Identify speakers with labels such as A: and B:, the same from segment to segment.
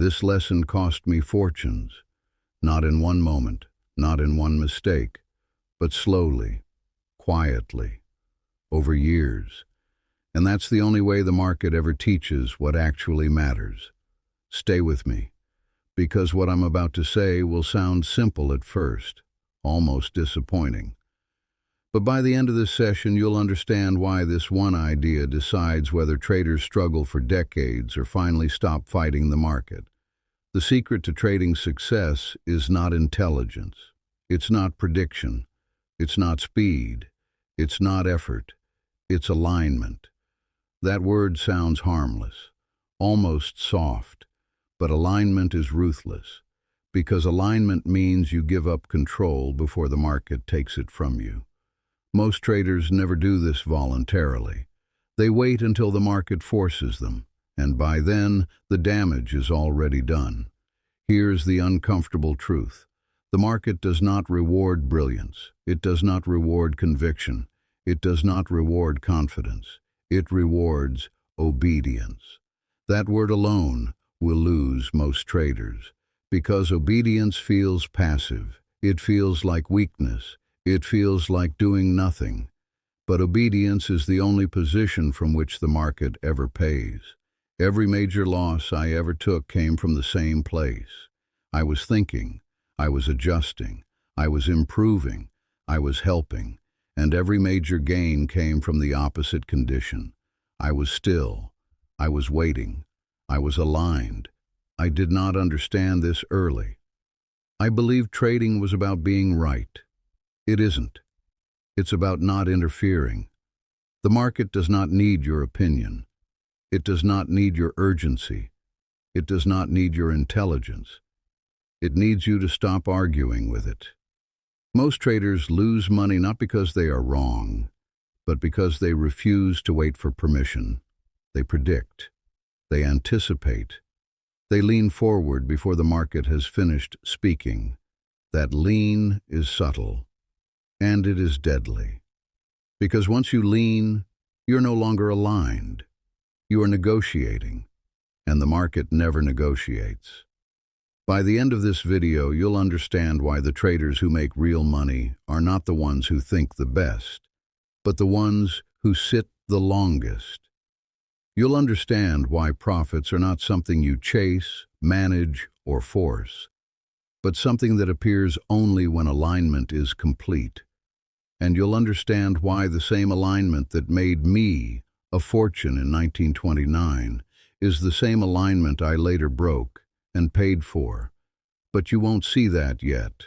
A: This lesson cost me fortunes, not in one moment, not in one mistake, but slowly, quietly, over years. And that's the only way the market ever teaches what actually matters. Stay with me, because what I'm about to say will sound simple at first, almost disappointing. But by the end of this session, you'll understand why this one idea decides whether traders struggle for decades or finally stop fighting the market. The secret to trading success is not intelligence. It's not prediction. It's not speed. It's not effort. It's alignment. That word sounds harmless, almost soft, but alignment is ruthless, because alignment means you give up control before the market takes it from you. Most traders never do this voluntarily. They wait until the market forces them, and by then, the damage is already done. Here's the uncomfortable truth. The market does not reward brilliance. It does not reward conviction. It does not reward confidence. It rewards obedience. That word alone will lose most traders, because obedience feels passive. It feels like weakness. It feels like doing nothing. But obedience is the only position from which the market ever pays. Every major loss I ever took came from the same place. I was thinking, I was adjusting, I was improving, I was helping, and every major gain came from the opposite condition. I was still, I was waiting, I was aligned. I did not understand this early. I believed trading was about being right. It isn't. It's about not interfering. The market does not need your opinion. It does not need your urgency. It does not need your intelligence. It needs you to stop arguing with it. Most traders lose money not because they are wrong, but because they refuse to wait for permission. They predict. They anticipate. They lean forward before the market has finished speaking. That lean is subtle. And it is deadly. Because once you lean, you're no longer aligned. You are negotiating, and the market never negotiates. By the end of this video, you'll understand why the traders who make real money are not the ones who think the best, but the ones who sit the longest. You'll understand why profits are not something you chase, manage, or force, but something that appears only when alignment is complete. And you'll understand why the same alignment that made me a fortune in 1929 is the same alignment I later broke and paid for. But you won't see that yet,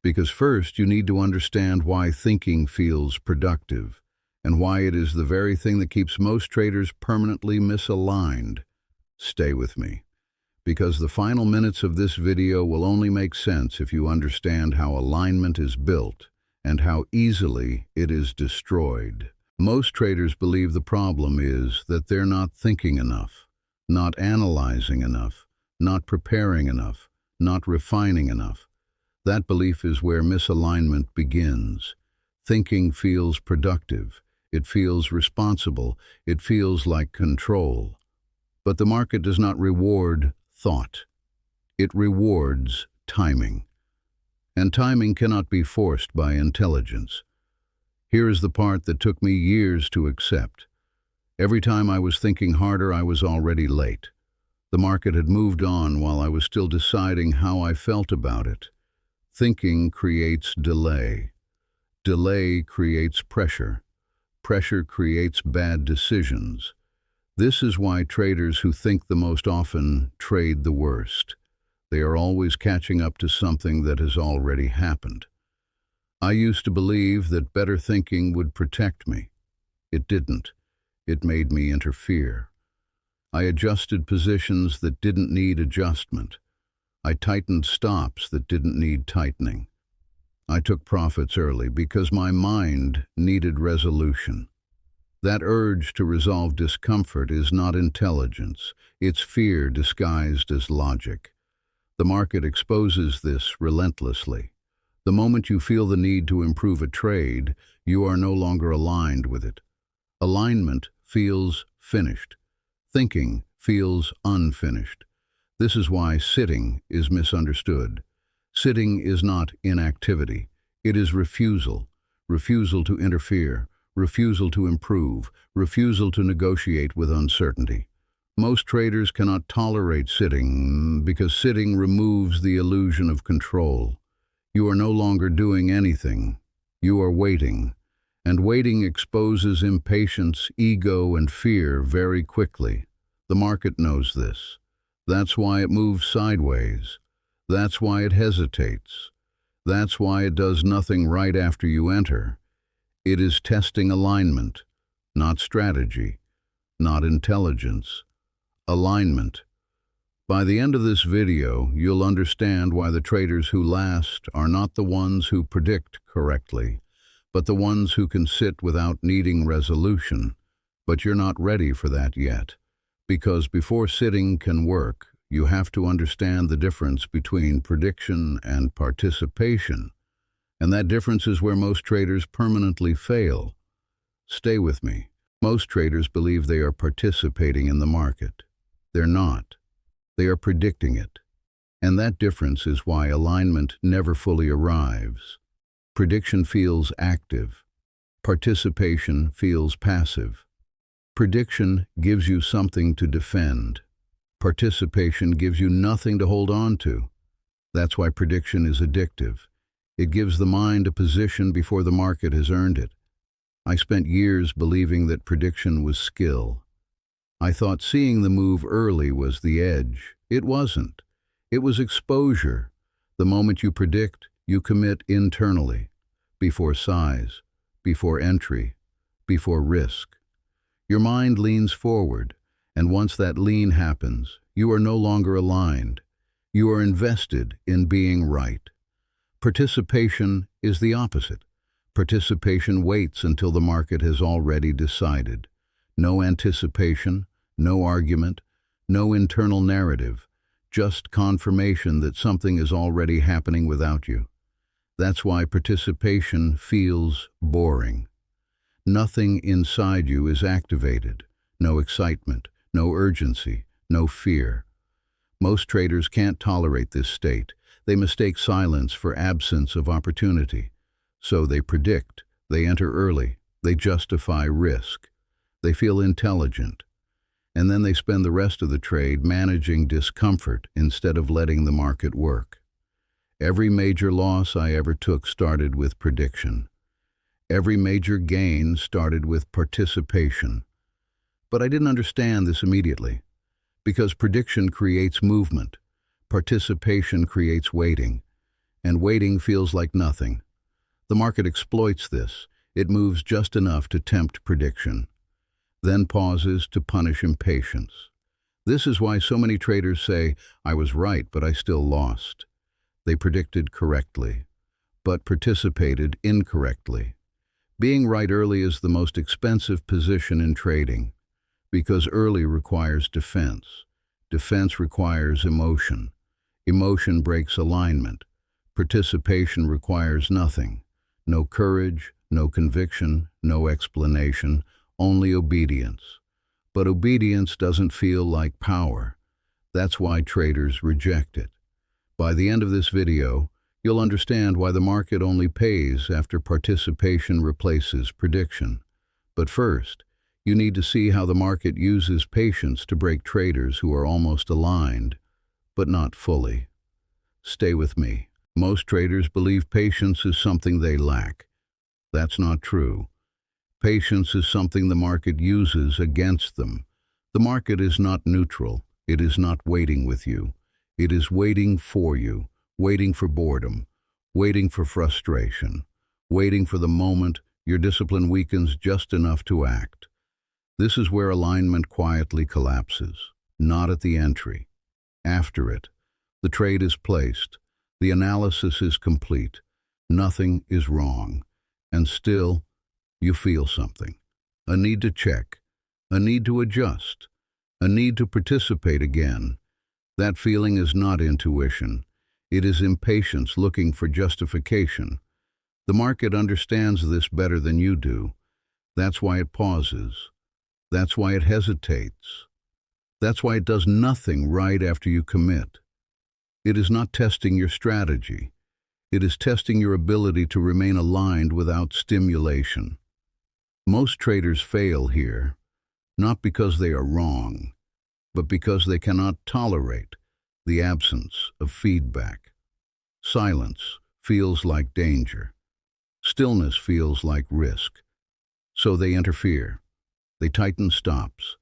A: because first you need to understand why thinking feels productive, and why it is the very thing that keeps most traders permanently misaligned. Stay with me, because the final minutes of this video will only make sense if you understand how alignment is built and how easily it is destroyed. Most traders believe the problem is that they're not thinking enough, not analyzing enough, not preparing enough, not refining enough. That belief is where misalignment begins. Thinking feels productive. It feels responsible. It feels like control. But the market does not reward thought. It rewards timing. And timing cannot be forced by intelligence. Here is the part that took me years to accept. Every time I was thinking harder, I was already late. The market had moved on while I was still deciding how I felt about it. Thinking creates delay. Delay creates pressure. Pressure creates bad decisions. This is why traders who think the most often trade the worst. They are always catching up to something that has already happened. I used to believe that better thinking would protect me. It didn't. It made me interfere. I adjusted positions that didn't need adjustment. I tightened stops that didn't need tightening. I took profits early because my mind needed resolution. That urge to resolve discomfort is not intelligence. It's fear disguised as logic. The market exposes this relentlessly. The moment you feel the need to improve a trade, you are no longer aligned with it. Alignment feels finished. Thinking feels unfinished. This is why sitting is misunderstood. Sitting is not inactivity. It is refusal. Refusal to interfere, refusal to improve, refusal to negotiate with uncertainty. Most traders cannot tolerate sitting because sitting removes the illusion of control. You are no longer doing anything. You are waiting. And waiting exposes impatience, ego, and fear very quickly. The market knows this. That's why it moves sideways. That's why it hesitates. That's why it does nothing right after you enter. It is testing alignment, not strategy, not intelligence. Alignment. By the end of this video, you'll understand why the traders who last are not the ones who predict correctly, but the ones who can sit without needing resolution. But you're not ready for that yet, because before sitting can work, you have to understand the difference between prediction and participation. And that difference is where most traders permanently fail. Stay with me. Most traders believe they are participating in the market. They're not. They are predicting it. And that difference is why alignment never fully arrives. Prediction feels active. Participation feels passive. Prediction gives you something to defend. Participation gives you nothing to hold on to. That's why prediction is addictive. It gives the mind a position before the market has earned it. I spent years believing that prediction was skill. I thought seeing the move early was the edge. It wasn't. It was exposure. The moment you predict, you commit internally, before size, before entry, before risk. Your mind leans forward, and once that lean happens, you are no longer aligned. You are invested in being right. Participation is the opposite. Participation waits until the market has already decided. No anticipation, no argument, no internal narrative, just confirmation that something is already happening without you. That's why participation feels boring. Nothing inside you is activated. No excitement, no urgency, no fear. Most traders can't tolerate this state. They mistake silence for absence of opportunity. So they predict, they enter early, they justify risk. They feel intelligent. And then they spend the rest of the trade managing discomfort instead of letting the market work. Every major loss I ever took started with prediction. Every major gain started with participation. But I didn't understand this immediately, because prediction creates movement, participation creates waiting, and waiting feels like nothing. The market exploits this. It moves just enough to tempt prediction, then pauses to punish impatience. This is why so many traders say, "I was right, but I still lost." They predicted correctly, but participated incorrectly. Being right early is the most expensive position in trading, because early requires defense. Defense requires emotion. Emotion breaks alignment. Participation requires nothing. No courage, no conviction, no explanation, only obedience. But obedience doesn't feel like power. That's why traders reject it. By the end of this video, you'll understand why the market only pays after participation replaces prediction. But first, you need to see how the market uses patience to break traders who are almost aligned, but not fully. Stay with me. Most traders believe patience is something they lack. That's not true. Patience is something the market uses against them. The market is not neutral. It is not waiting with you. It is waiting for you, waiting for boredom, waiting for frustration, waiting for the moment your discipline weakens just enough to act. This is where alignment quietly collapses, not at the entry. After it, the trade is placed, the analysis is complete, nothing is wrong, and still, you feel something. A need to check, a need to adjust, a need to participate again. That feeling is not intuition. It is impatience looking for justification. The market understands this better than you do. That's why it pauses. That's why it hesitates. That's why it does nothing right after you commit. It is not testing your strategy. It is testing your ability to remain aligned without stimulation. Most traders fail here, not because they are wrong, but because they cannot tolerate the absence of feedback. Silence feels like danger. Stillness feels like risk. So they interfere. They tighten stops.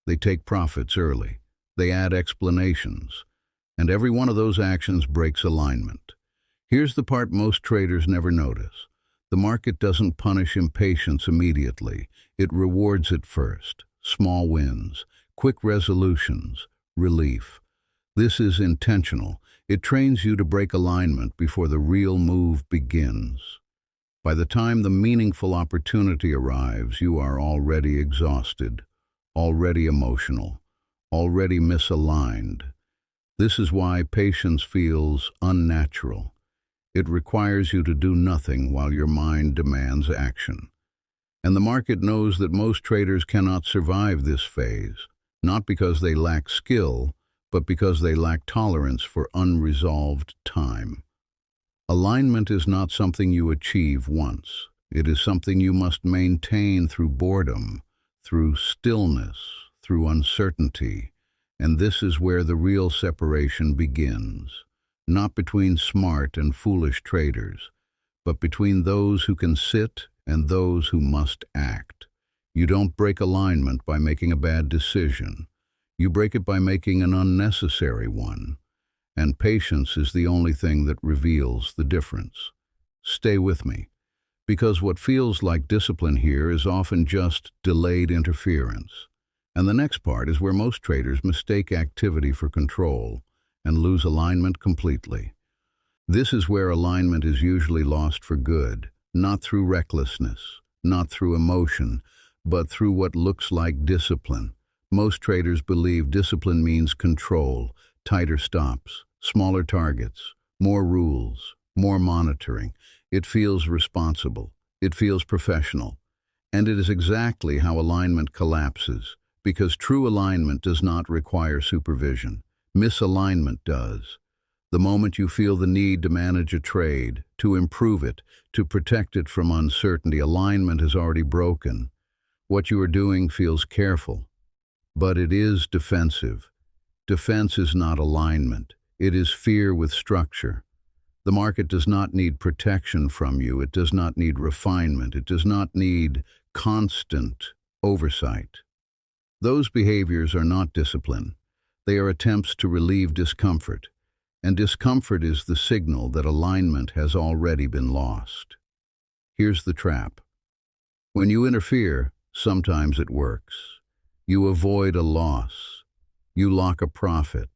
A: They take profits early. They add explanations. And every one of those actions breaks alignment. Here's the part most traders never notice. The market doesn't punish impatience immediately. It rewards it first. Small wins, quick resolutions, relief. This is intentional. It trains you to break alignment before the real move begins. By the time the meaningful opportunity arrives, you are already exhausted, already emotional, already misaligned. This is why patience feels unnatural. It requires you to do nothing while your mind demands action. And the market knows that most traders cannot survive this phase, not because they lack skill, but because they lack tolerance for unresolved time. Alignment is not something you achieve once. It is something you must maintain through boredom, through stillness, through uncertainty. And this is where the real separation begins. Not between smart and foolish traders, but between those who can sit and those who must act. You don't break alignment by making a bad decision. You break it by making an unnecessary one. And patience is the only thing that reveals the difference. Stay with me, because what feels like discipline here is often just delayed interference. And the next part is where most traders mistake activity for control and lose alignment completely. This is where alignment is usually lost for good, not through recklessness, not through emotion, but through what looks like discipline. Most traders believe discipline means control, tighter stops, smaller targets, more rules, more monitoring. It feels responsible. It feels professional. And it is exactly how alignment collapses, because true alignment does not require supervision. Misalignment does. The moment you feel the need to manage a trade, to improve it, to protect it from uncertainty, alignment is already broken. What you are doing feels careful, but it is defensive. Defense is not alignment. It is fear with structure. The market does not need protection from you. It does not need refinement. It does not need constant oversight. Those behaviors are not discipline. They are attempts to relieve discomfort, and discomfort is the signal that alignment has already been lost. Here's the trap. When you interfere, sometimes it works. You avoid a loss. You lock a profit.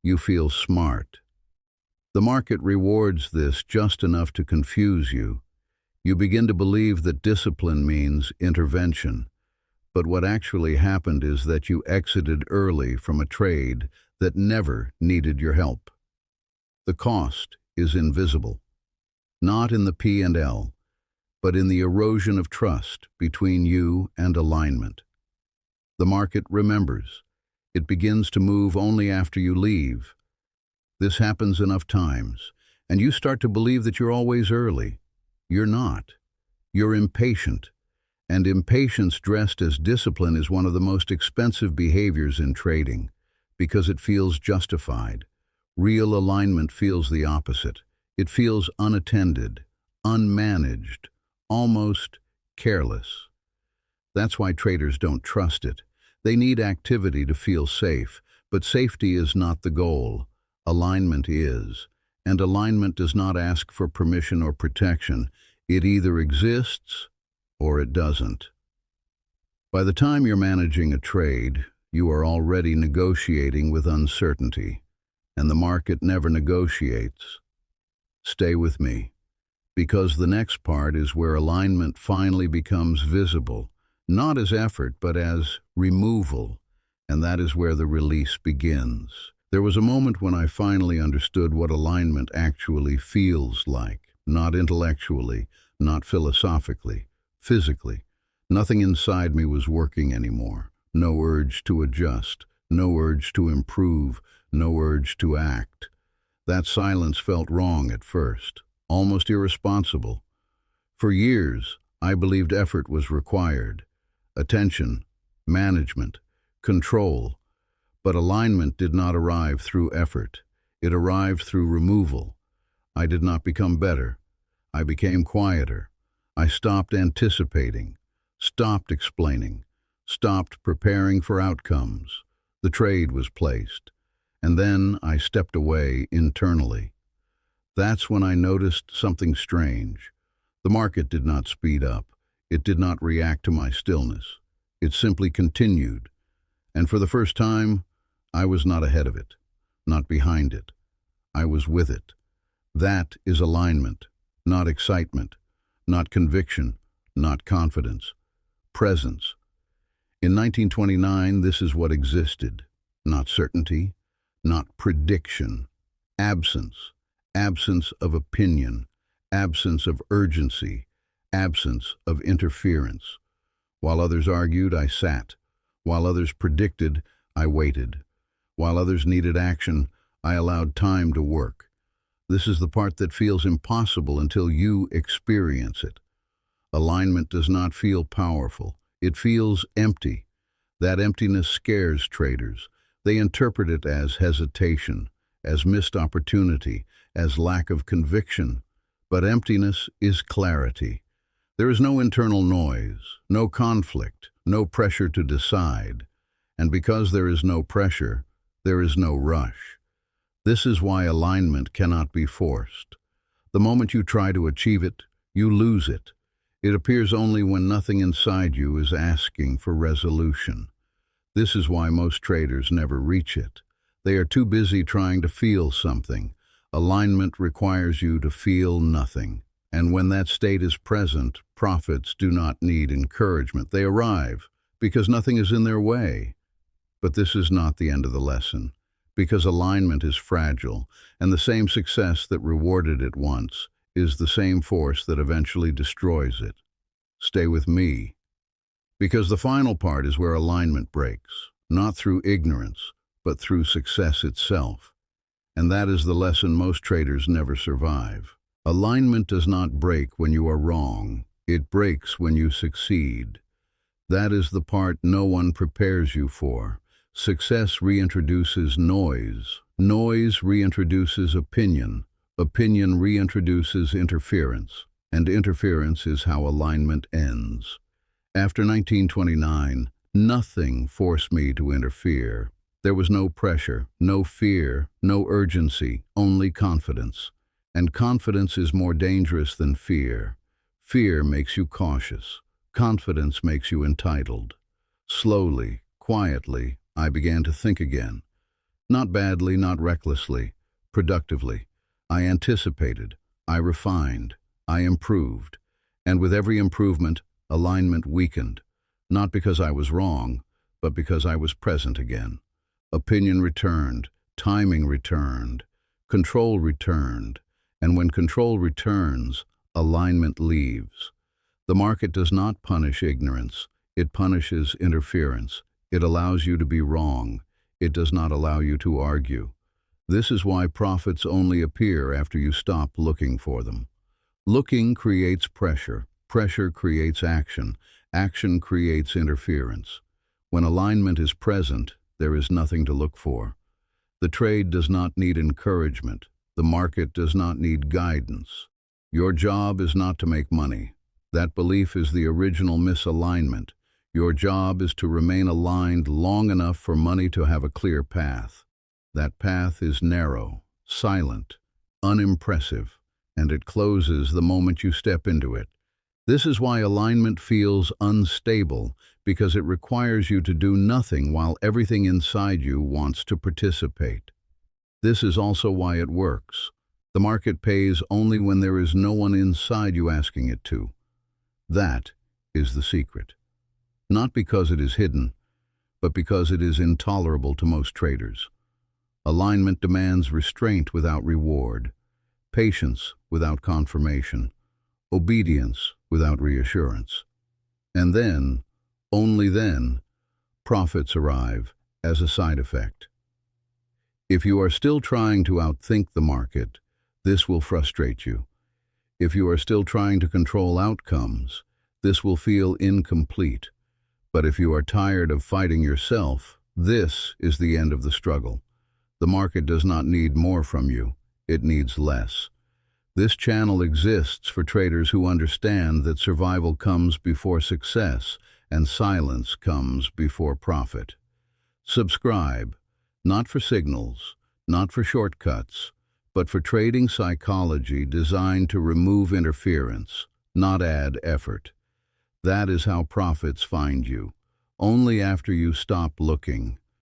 A: You feel smart. The market rewards this just enough to confuse you. You begin to believe that discipline means intervention. But what actually happened is that you exited early from a trade that never needed your help. The cost is invisible, not in the P&L, but in the erosion of trust between you and alignment. The market remembers. It begins to move only after you leave. This happens enough times, and you start to believe that you're always early. You're not. You're impatient. And impatience dressed as discipline is one of the most expensive behaviors in trading, because it feels justified. Real alignment feels the opposite. It feels unattended, unmanaged, almost careless. That's why traders don't trust it. They need activity to feel safe, but safety is not the goal. Alignment is. And alignment does not ask for permission or protection. It either exists or it doesn't. By the time you're managing a trade, you are already negotiating with uncertainty, and the market never negotiates. Stay with me, because the next part is where alignment finally becomes visible, not as effort, but as removal, and that is where the release begins. There was a moment when I finally understood what alignment actually feels like, not intellectually, not philosophically, physically. Nothing inside me was working anymore. No urge to adjust. no urge to improve, no urge to act. That silence felt wrong at first, almost irresponsible. For years, I believed effort was required. Attention, management, control. But alignment did not arrive through effort. It arrived through removal. I did not become better. I became quieter. I stopped anticipating, stopped explaining, stopped preparing for outcomes. The trade was placed. And then I stepped away internally. That's when I noticed something strange. The market did not speed up. It did not react to my stillness. It simply continued. And for the first time, I was not ahead of it, not behind it. I was with it. That is alignment, not excitement, not conviction, not confidence. Presence. In 1929, this is what existed. Not certainty, not prediction. Absence. Absence of opinion. Absence of urgency. Absence of interference. While others argued, I sat. While others predicted, I waited. While others needed action, I allowed time to work. This is the part that feels impossible until you experience it. Alignment does not feel powerful. It feels empty. That emptiness scares traders. They interpret it as hesitation, as missed opportunity, as lack of conviction. But emptiness is clarity. There is no internal noise, no conflict, no pressure to decide. And because there is no pressure, there is no rush. This is why alignment cannot be forced. The moment you try to achieve it, you lose it. It appears only when nothing inside you is asking for resolution. This is why most traders never reach it. They are too busy trying to feel something. Alignment requires you to feel nothing. And when that state is present, profits do not need encouragement. They arrive because nothing is in their way. But this is not the end of the lesson. Because alignment is fragile, and the same success that rewarded it once is the same force that eventually destroys it. Stay with me. Because the final part is where alignment breaks, not through ignorance, but through success itself. And that is the lesson most traders never survive. Alignment does not break when you are wrong. It breaks when you succeed. That is the part no one prepares you for. Success reintroduces noise. Noise reintroduces opinion. Opinion reintroduces interference. And interference is how alignment ends. After 1929, nothing forced me to interfere. There was no pressure, no fear, no urgency, only confidence. And confidence is more dangerous than fear. Fear makes you cautious. Confidence makes you entitled. Slowly, quietly, I began to think again. Not badly, not recklessly, productively. I anticipated, I refined, I improved. And with every improvement, alignment weakened. Not because I was wrong, but because I was present again. Opinion returned, timing returned, control returned. And when control returns, alignment leaves. The market does not punish ignorance. It punishes interference. It allows you to be wrong. It does not allow you to argue. This is why profits only appear after you stop looking for them. Looking creates pressure. Pressure creates action. Action creates interference. When alignment is present, there is nothing to look for. The trade does not need encouragement. The market does not need guidance. Your job is not to make money. That belief is the original misalignment. Your job is to remain aligned long enough for money to have a clear path. That path is narrow, silent, unimpressive, and it closes the moment you step into it. This is why alignment feels unstable, because it requires you to do nothing while everything inside you wants to participate. This is also why it works. The market pays only when there is no one inside you asking it to. That is the secret. Not because it is hidden, but because it is intolerable to most traders. Alignment demands restraint without reward, patience without confirmation, obedience without reassurance. And then, only then, profits arrive as a side effect. If you are still trying to outthink the market, this will frustrate you. If you are still trying to control outcomes, this will feel incomplete. But if you are tired of fighting yourself, this is the end of the struggle. The market does not need more from you, it needs less. This channel exists for traders who understand that survival comes before success and silence comes before profit. Subscribe, not for signals, not for shortcuts, but for trading psychology designed to remove interference, not add effort. That is how profits find you, only after you stop looking.